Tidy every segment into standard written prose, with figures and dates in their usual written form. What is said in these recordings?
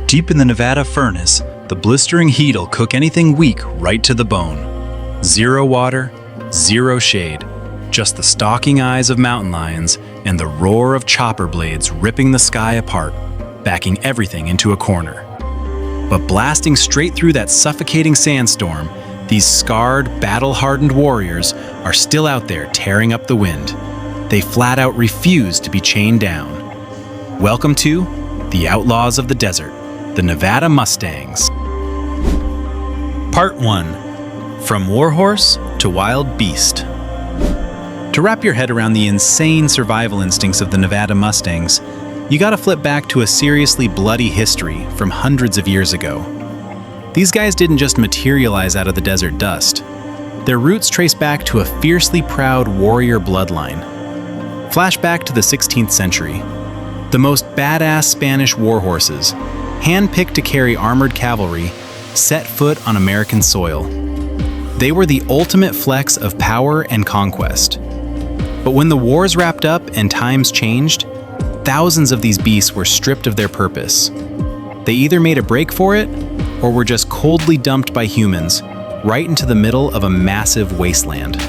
Deep in the Nevada furnace, the blistering heat'll cook anything weak right to the bone. Zero water, zero shade, just the stalking eyes of mountain lions and the roar of chopper blades ripping the sky apart, backing everything into a corner. But blasting straight through that suffocating sandstorm, these scarred, battle-hardened warriors are still out there tearing up the wind. They flat out refuse to be chained down. Welcome to the Outlaws of the Desert, the Nevada Mustangs. Part 1. From Warhorse to Wild Beast. To wrap your head around the insane survival instincts of the Nevada Mustangs, you gotta flip back to a seriously bloody history from hundreds of years ago. These guys didn't just materialize out of the desert dust. Their roots trace back to a fiercely proud warrior bloodline. Flashback to the 16th century. The most badass Spanish warhorses, hand-picked to carry armored cavalry, set foot on American soil. They were the ultimate flex of power and conquest. But when the wars wrapped up and times changed, thousands of these beasts were stripped of their purpose. They either made a break for it, or were just coldly dumped by humans, right into the middle of a massive wasteland.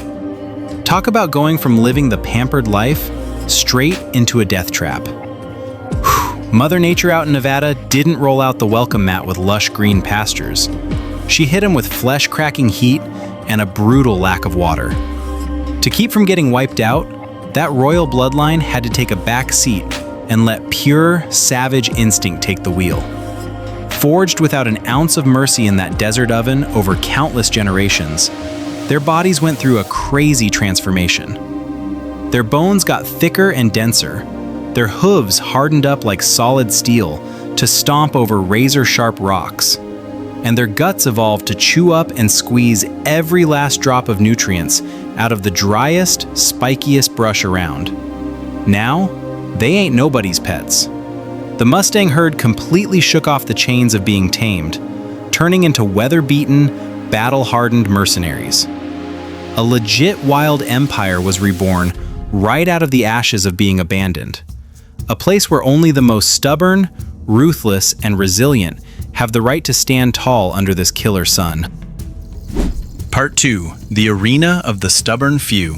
Talk about going from living the pampered life straight into a death trap. Mother Nature out in Nevada didn't roll out the welcome mat with lush green pastures. She hit him with flesh-cracking heat and a brutal lack of water. To keep from getting wiped out, that royal bloodline had to take a back seat and let pure, savage instinct take the wheel. Forged without an ounce of mercy in that desert oven over countless generations, their bodies went through a crazy transformation. Their bones got thicker and denser, their hooves hardened up like solid steel to stomp over razor-sharp rocks, and their guts evolved to chew up and squeeze every last drop of nutrients out of the driest, spikiest brush around. Now, they ain't nobody's pets. The Mustang herd completely shook off the chains of being tamed, turning into weather-beaten, battle-hardened mercenaries. A legit wild empire was reborn right out of the ashes of being abandoned. A place where only the most stubborn, ruthless, and resilient have the right to stand tall under this killer sun. Part 2. The Arena of the Stubborn Few.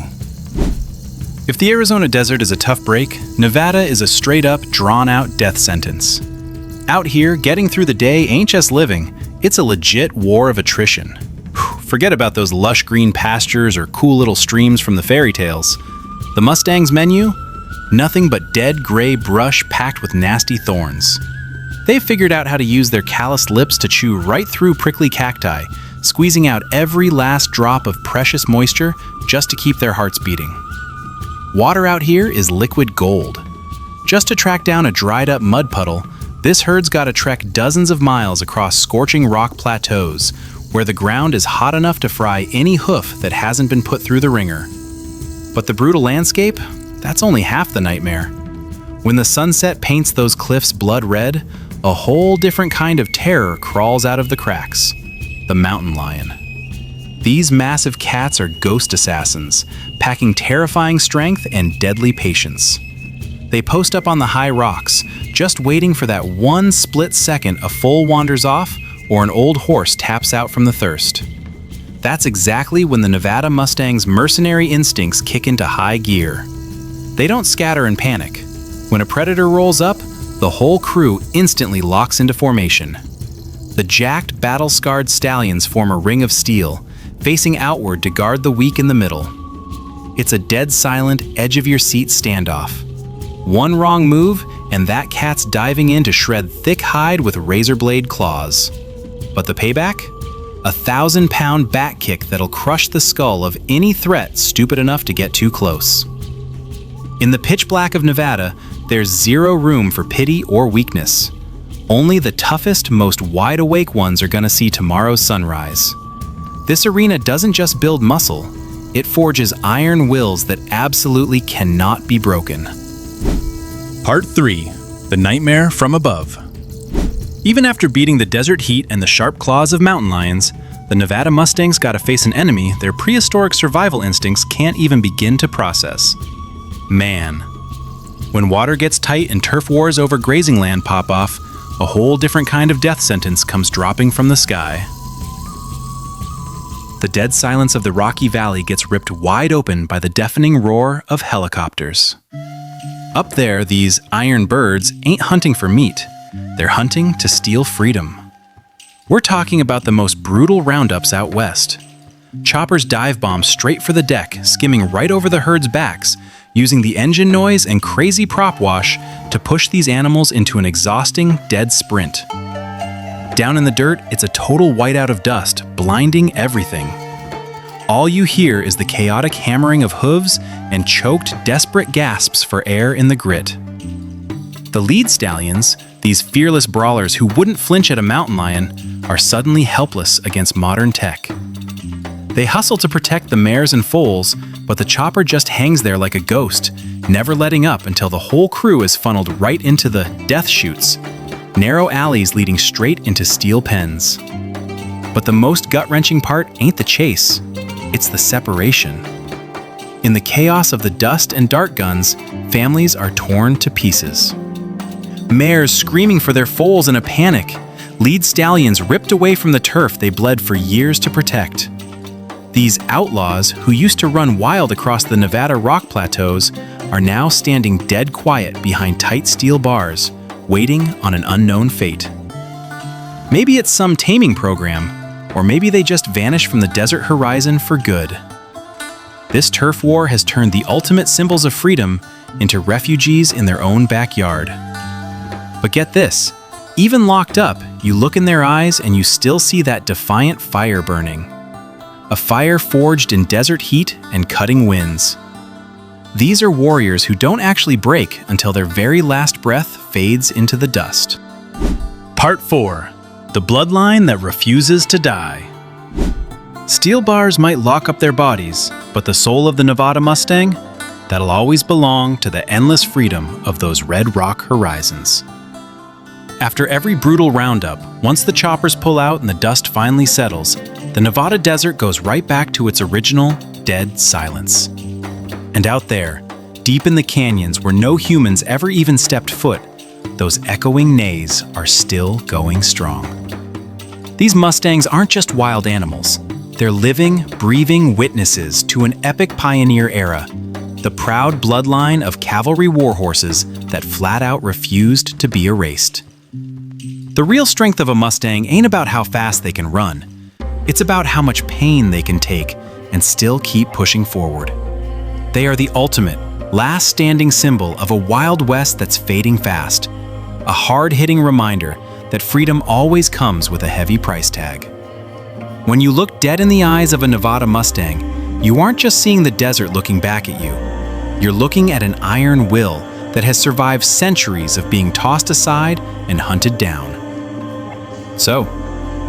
If the Arizona desert is a tough break, Nevada is a straight-up, drawn-out death sentence. Out here, getting through the day ain't just living, it's a legit war of attrition. Forget about those lush green pastures or cool little streams from the fairy tales. The Mustang's menu? Nothing but dead gray brush packed with nasty thorns. They've figured out how to use their calloused lips to chew right through prickly cacti, squeezing out every last drop of precious moisture just to keep their hearts beating. Water out here is liquid gold. Just to track down a dried-up mud puddle, this herd's got to trek dozens of miles across scorching rock plateaus, where the ground is hot enough to fry any hoof that hasn't been put through the ringer. But the brutal landscape? That's only half the nightmare. When the sunset paints those cliffs blood red, a whole different kind of terror crawls out of the cracks. The mountain lion. These massive cats are ghost assassins, packing terrifying strength and deadly patience. They post up on the high rocks, just waiting for that one split second a foal wanders off or an old horse taps out from the thirst. That's exactly when the Nevada Mustang's mercenary instincts kick into high gear. They don't scatter and panic. When a predator rolls up, the whole crew instantly locks into formation. The jacked, battle-scarred stallions form a ring of steel, facing outward to guard the weak in the middle. It's a dead silent, edge-of-your-seat standoff. One wrong move, and that cat's diving in to shred thick hide with razor-blade claws. But the payback? A 1,000-pound back kick that'll crush the skull of any threat stupid enough to get too close. In the pitch black of Nevada, there's zero room for pity or weakness. Only the toughest, most wide-awake ones are gonna see tomorrow's sunrise. This arena doesn't just build muscle, it forges iron wills that absolutely cannot be broken. Part 3. The Nightmare from Above. Even after beating the desert heat and the sharp claws of mountain lions, the Nevada Mustangs gotta face an enemy their prehistoric survival instincts can't even begin to process. Man. When water gets tight and turf wars over grazing land pop off, a whole different kind of death sentence comes dropping from the sky. The dead silence of the rocky valley gets ripped wide open by the deafening roar of helicopters. Up there, these iron birds ain't hunting for meat. They're hunting to steal freedom. We're talking about the most brutal roundups out west. Choppers dive bomb straight for the deck, skimming right over the herd's backs, using the engine noise and crazy prop wash to push these animals into an exhausting, dead sprint. Down in the dirt, it's a total whiteout of dust, blinding everything. All you hear is the chaotic hammering of hooves and choked, desperate gasps for air in the grit. The lead stallions, these fearless brawlers who wouldn't flinch at a mountain lion, are suddenly helpless against modern tech. They hustle to protect the mares and foals, but the chopper just hangs there like a ghost, never letting up until the whole crew is funneled right into the death chutes, narrow alleys leading straight into steel pens. But the most gut-wrenching part ain't the chase, it's the separation. In the chaos of the dust and dart guns, families are torn to pieces. Mares screaming for their foals in a panic, lead stallions ripped away from the turf they bled for years to protect. These outlaws, who used to run wild across the Nevada rock plateaus, are now standing dead quiet behind tight steel bars, waiting on an unknown fate. Maybe it's some taming program, or maybe they just vanish from the desert horizon for good. This turf war has turned the ultimate symbols of freedom into refugees in their own backyard. But get this, even locked up, you look in their eyes and you still see that defiant fire burning. A fire forged in desert heat and cutting winds. These are warriors who don't actually break until their very last breath fades into the dust. Part 4. The bloodline that refuses to die. Steel bars might lock up their bodies, but the soul of the Nevada Mustang? That'll always belong to the endless freedom of those red rock horizons. After every brutal roundup, once the choppers pull out and the dust finally settles, the Nevada desert goes right back to its original, dead silence. And out there, deep in the canyons where no humans ever even stepped foot, those echoing neighs are still going strong. These Mustangs aren't just wild animals. They're living, breathing witnesses to an epic pioneer era, the proud bloodline of cavalry warhorses that flat out refused to be erased. The real strength of a Mustang ain't about how fast they can run. It's about how much pain they can take and still keep pushing forward. They are the ultimate, last standing symbol of a Wild West that's fading fast, a hard-hitting reminder that freedom always comes with a heavy price tag. When you look dead in the eyes of a Nevada Mustang, you aren't just seeing the desert looking back at you. You're looking at an iron will that has survived centuries of being tossed aside and hunted down. So,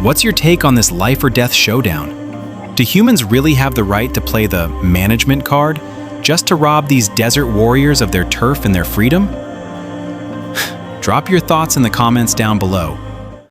what's your take on this life or death showdown? Do humans really have the right to play the management card just to rob these desert warriors of their turf and their freedom? Drop your thoughts in the comments down below.